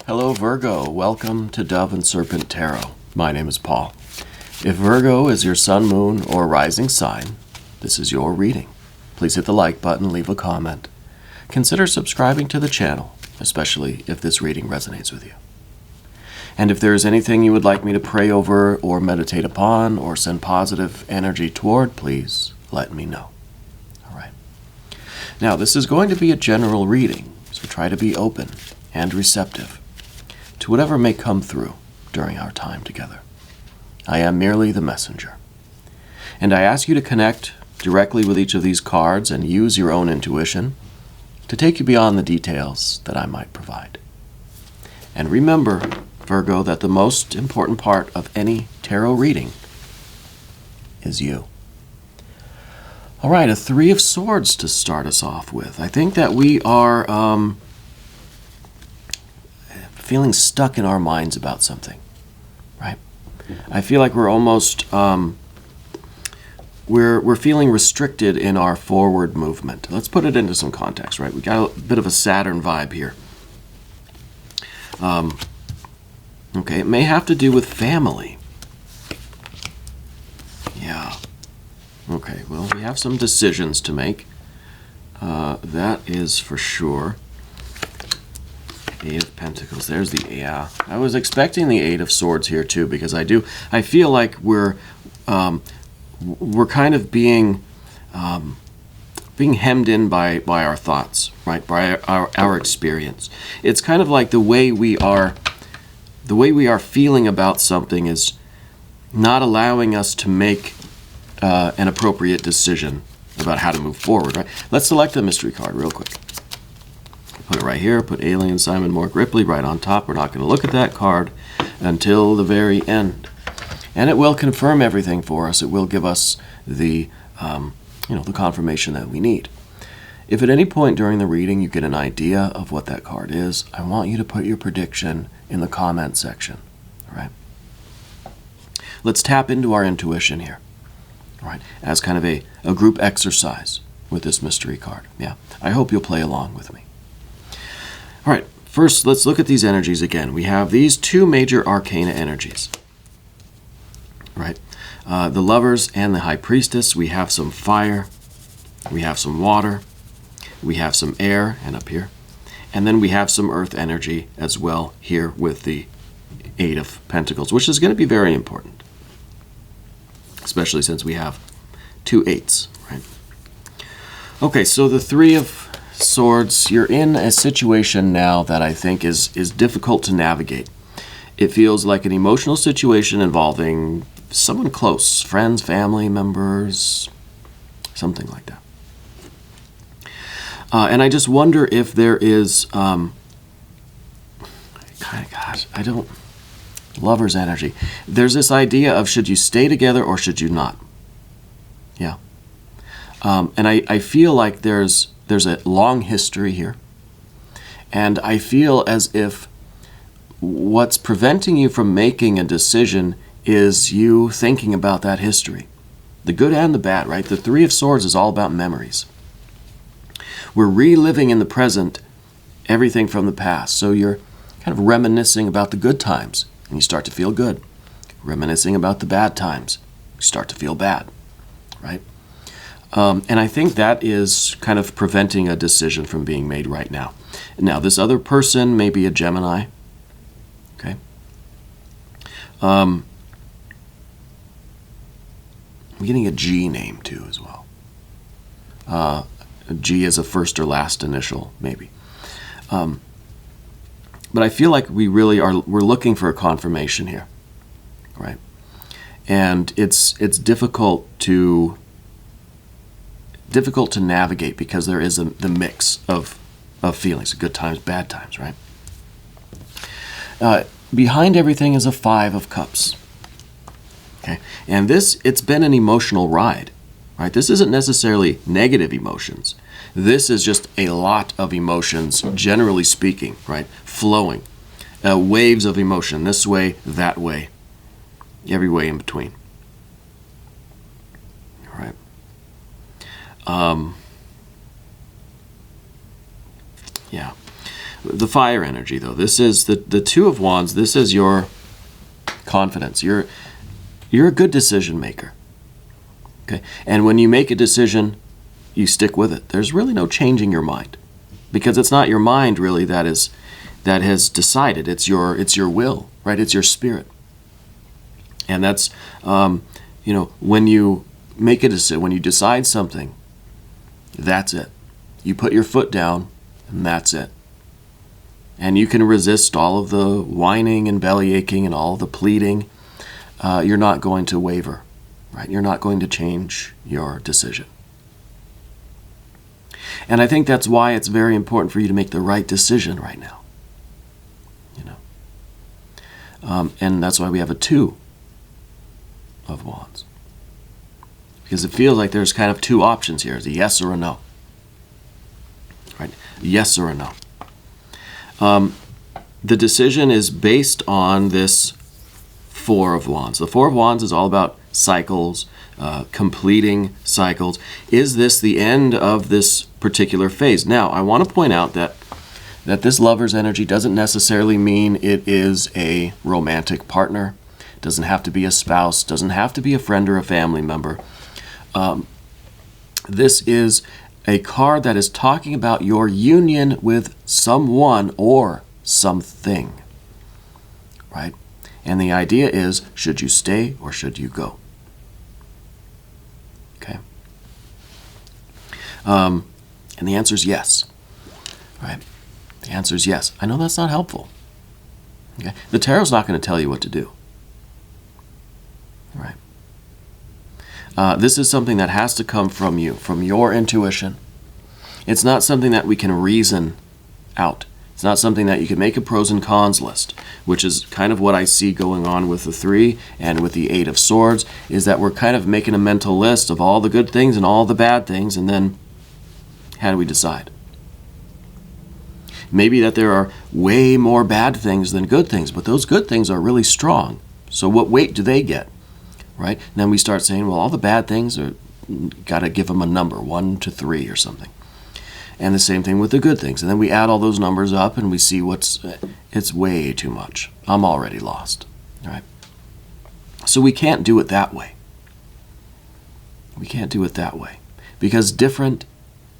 Hello Virgo, welcome to Dove and Serpent Tarot. My name is Paul. If Virgo is your sun, moon, or rising sign, this is your reading. Please hit the like button, leave a comment. Consider subscribing to the channel, especially if this reading resonates with you. And if there is anything you would like me to pray over or meditate upon or send positive energy toward, please let me know. All right. Now, this is going to be a general reading, so try to be open and receptive to whatever may come through during our time together. I am merely the messenger. And I ask you to connect directly with each of these cards and use your own intuition to take you beyond the details that I might provide. And remember, Virgo, that the most important part of any tarot reading is you. All right, a Three of Swords to start us off with. I think that we are feeling stuck in our minds about something, right? I feel like we're almost, we're feeling restricted in our forward movement. Let's put it into some context, right? We got a bit of a Saturn vibe here. Okay, it may have to do with family. Yeah. Okay, well, we have some decisions to make. That is for sure. Eight of Pentacles. There's the, yeah. I was expecting the Eight of Swords here too, because I feel like we're kind of being hemmed in by our thoughts, right? By our experience. It's kind of like the way we are feeling about something is not allowing us to make an appropriate decision about how to move forward, right? Let's select the mystery card real quick. Put it right here, put Alien Simon Mork Ripley right on top. We're not going to look at that card until the very end. And it will confirm everything for us. It will give us the, the confirmation that we need. If at any point during the reading you get an idea of what that card is, I want you to put your prediction in the comment section. All right? Let's tap into our intuition here, all right, as kind of a group exercise with this mystery card. Yeah, I hope you'll play along with me. All right, first let's look at these energies again. We have these two major arcana energies, right? The Lovers and the High Priestess. We have some fire, we have some water, we have some air, and up here, and then we have some earth energy as well here with the Eight of Pentacles, which is going to be very important, especially since we have two eights, right? Okay, so the Three of Swords, you're in a situation now that I think is difficult to navigate. It feels like an emotional situation involving someone close, friends, family members, something like that. And I just wonder if there is, Lover's energy. There's this idea of should you stay together or should you not? Yeah. And I feel like there's a long history here. And I feel as if what's preventing you from making a decision is you thinking about that history. The good and the bad, right? The Three of Swords is all about memories. We're reliving in the present everything from the past. So you're kind of reminiscing about the good times and you start to feel good. Reminiscing about the bad times, you start to feel bad, right? And I think that is kind of preventing a decision from being made right now. Now, this other person may be a Gemini. Okay. I'm getting a G name too as well. G is a first or last initial, maybe. But I feel like we're looking for a confirmation here, right? And it's difficult to navigate because there is the mix of feelings, good times, bad times, right? Behind everything is a Five of Cups. Okay, and it's been an emotional ride, right? This isn't necessarily negative emotions. This is just a lot of emotions, generally speaking, right? Flowing, waves of emotion, this way, that way, every way in between. All right. Yeah. The fire energy, though, this is the Two of Wands. This is your confidence. You're a good decision maker. Okay, and when you make a decision, you stick with it. There's really no changing your mind, because it's not your mind really that has decided. It's your will, right? It's your spirit, and that's when you make a decision, when you decide something, that's it. You put your foot down, and that's it. And you can resist all of the whining and belly aching and all the pleading. You're not going to waver, right? You're not going to change your decision. And I think that's why it's very important for you to make the right decision right now. And that's why we have a Two of Wands. Because it feels like there's kind of two options here. It's a yes or a no. Right? Yes or a no. The decision is based on this Four of Wands. The Four of Wands is all about cycles, completing cycles. Is this the end of this particular phase? Now, I want to point out that this lover's energy doesn't necessarily mean it is a romantic partner. It doesn't have to be a spouse, doesn't have to be a friend or a family member. This is a card that is talking about your union with someone or something, right? And the idea is, should you stay or should you go? Okay. And the answer is yes, right? The answer is yes. I know that's not helpful. Okay. The tarot's not going to tell you what to do, right? This is something that has to come from you, from your intuition. It's not something that we can reason out. It's not something that you can make a pros and cons list, which is kind of what I see going on with the Three and with the Eight of Swords, is that we're kind of making a mental list of all the good things and all the bad things, and then how do we decide? Maybe that there are way more bad things than good things, but those good things are really strong. So what weight do they get? Right? And then we start saying, well, all the bad things are got to give them a number, 1 to 3 or something. And the same thing with the good things. And then we add all those numbers up and we see it's way too much. I'm already lost. Right? So we can't do it that way. We can't do it that way. Because different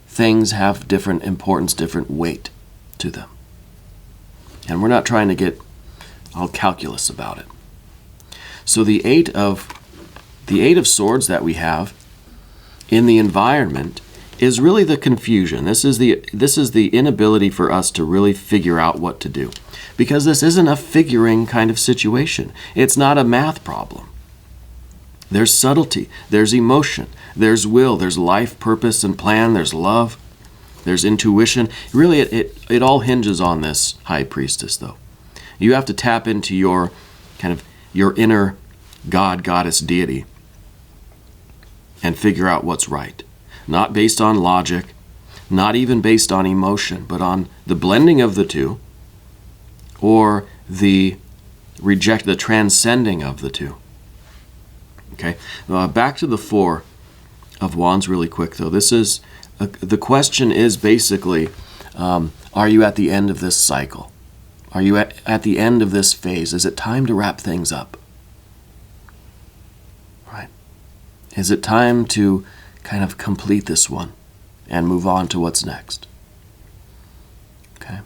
things have different importance, different weight to them. And we're not trying to get all calculus about it. So the Eight of Swords that we have in the environment is really the confusion. This is the inability for us to really figure out what to do. Because this isn't a figuring kind of situation. It's not a math problem. There's subtlety, there's emotion, there's will, there's life, purpose, and plan, there's love, there's intuition. Really, it all hinges on this High Priestess, though. You have to tap into your inner God, goddess, deity and figure out what's right. Not based on logic, not even based on emotion, but on the blending of the two or the transcending of the two. Okay, back to the Four of Wands really quick, though. This is, the question is basically, are you at the end of this cycle? Are you at the end of this phase? Is it time to wrap things up? Right? Is it time to kind of complete this one and move on to what's next? Okay.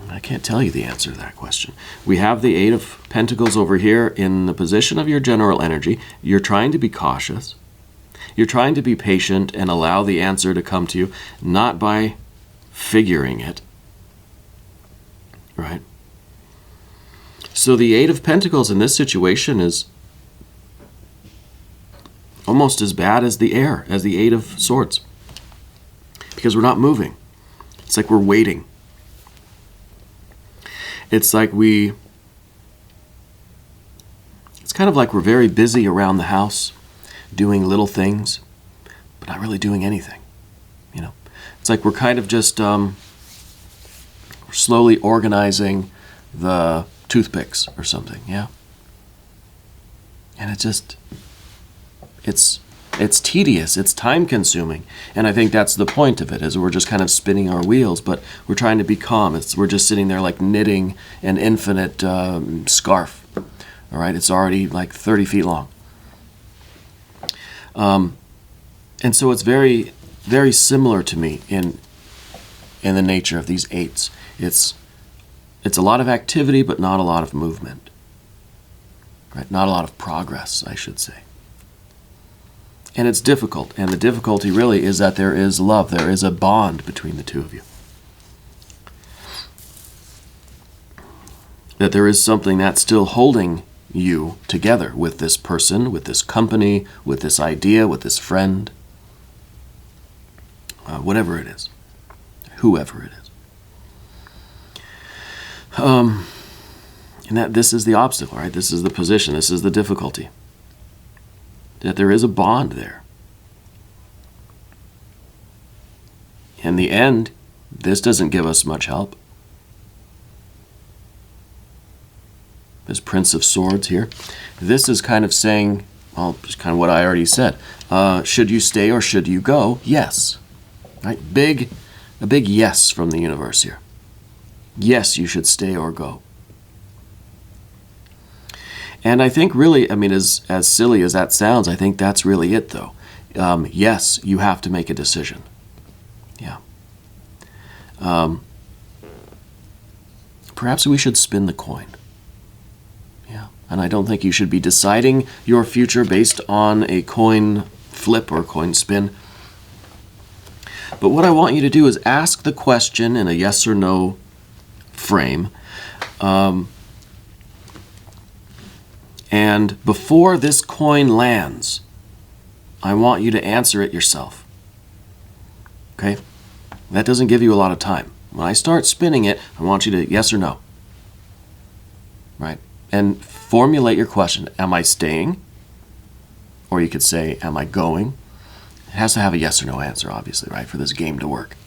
I can't tell you the answer to that question. We have the Eight of Pentacles over here in the position of your general energy. You're trying to be cautious. You're trying to be patient and allow the answer to come to you, not by figuring it. Right? So the Eight of Pentacles in this situation is almost as bad as the Air, as the Eight of Swords. Because we're not moving. It's like we're waiting. It's kind of like we're very busy around the house, doing little things, but not really doing anything. It's like we're kind of just slowly organizing the toothpicks or something, yeah? And it's It's tedious, it's time consuming. And I think that's the point of it, is we're just kind of spinning our wheels, but we're trying to be calm. We're just sitting there like knitting an infinite scarf. All right, it's already like 30 feet long. And so it's very, very similar to me in the nature of these eights. It's a lot of activity, but not a lot of movement. Right? Not a lot of progress, I should say. And it's difficult, and the difficulty really is that there is love. There is a bond between the two of you. That there is something that's still holding you together with this person, with this company, with this idea, with this friend. Whatever it is. Whoever it is. And that this is the obstacle, right? This is the position. This is the difficulty. That there is a bond there. In the end, this doesn't give us much help. This Prince of Swords here. This is kind of saying, well, just kind of what I already said. Should you stay or should you go? Yes. Right? A big yes from the universe here. Yes, you should stay or go. And I think really, I mean, as silly as that sounds, I think that's really it, though. Yes, you have to make a decision. Yeah. Perhaps we should spin the coin. Yeah. And I don't think you should be deciding your future based on a coin flip or coin spin. But what I want you to do is ask the question in a yes or no frame. And before this coin lands, I want you to answer it yourself. Okay? That doesn't give you a lot of time. When I start spinning it, I want you to yes or no. Right? And formulate your question. Am I staying? Or you could say, am I going? It has to have a yes or no answer, obviously, right, for this game to work.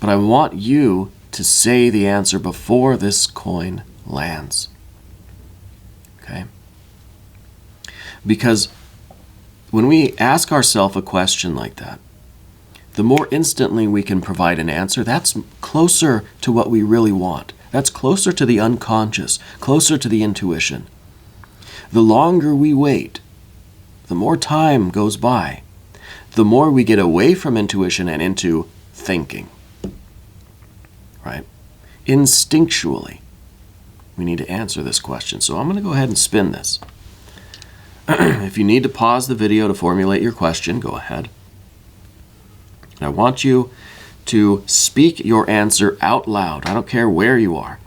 But I want you to say the answer before this coin lands. Okay? Because when we ask ourselves a question like that, the more instantly we can provide an answer, that's closer to what we really want. That's closer to the unconscious, closer to the intuition. The longer we wait, the more time goes by, the more we get away from intuition and into thinking. Right? Instinctually, we need to answer this question. So I'm going to go ahead and spin this. If you need to pause the video to formulate your question, go ahead. I want you to speak your answer out loud. I don't care where you are.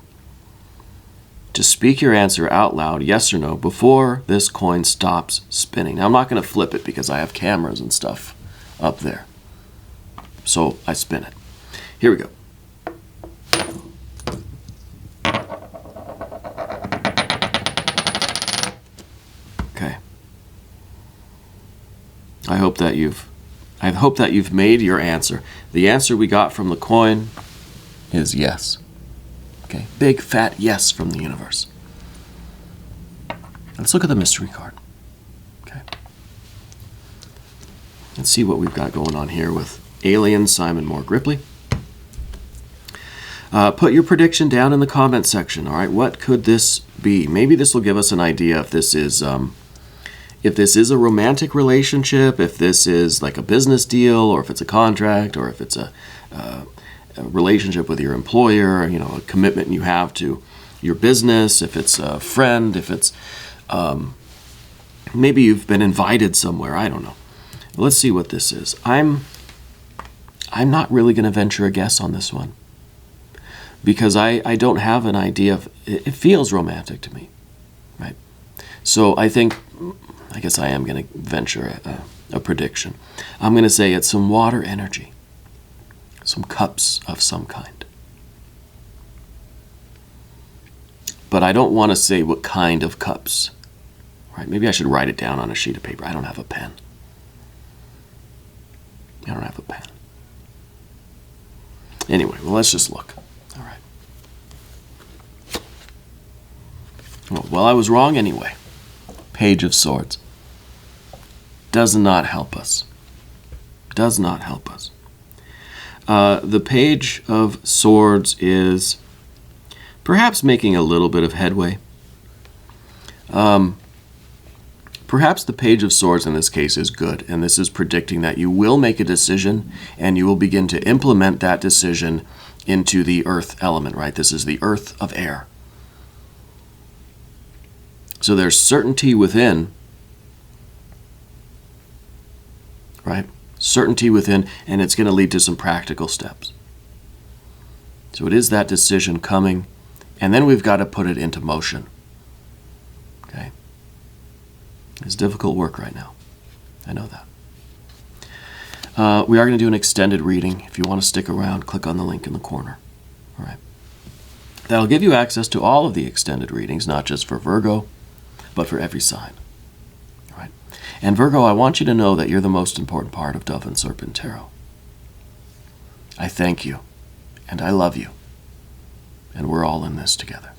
To speak your answer out loud, yes or no, before this coin stops spinning. Now, I'm not going to flip it because I have cameras and stuff up there. So I spin it. Here we go. Okay. I hope that you've made your answer. The answer we got from the coin is yes. Okay, big fat yes from the universe. Let's look at the mystery card. Okay. Let's see what we've got going on here with Alien Simon Moore Gripley. Put your prediction down in the comment section. All right, what could this be? Maybe this will give us an idea if this is a romantic relationship, if this is like a business deal, or if it's a contract, or if it's a relationship with your employer, you know, a commitment you have to your business, if it's a friend, if it's maybe you've been invited somewhere, I don't know. Let's see what this is. I'm not really going to venture a guess on this one because I don't have an idea of it. Feels romantic to me, right? So I guess I am going to venture a prediction. I'm going to say it's some water energy, some cups of some kind. But I don't want to say what kind of cups. Right? Maybe I should write it down on a sheet of paper. I don't have a pen. I don't have a pen. Anyway, well, let's just look. All right. Well, I was wrong anyway. Page of Swords. does not help us. Does not help us. The Page of Swords is perhaps making a little bit of headway. Perhaps the Page of Swords in this case is good, and this is predicting that you will make a decision and you will begin to implement that decision into the earth element, right? This is the earth of air. So there's certainty within, right? Certainty within, and it's going to lead to some practical steps. So it is that decision coming, and then we've got to put it into motion. Okay? It's difficult work right now. I know that. We are going to do an extended reading. If you want to stick around, click on the link in the corner. All right. That'll give you access to all of the extended readings, not just for Virgo, but for every sign. All right. And Virgo, I want you to know that you're the most important part of Dove and Serpent Tarot. I thank you, and I love you, and we're all in this together.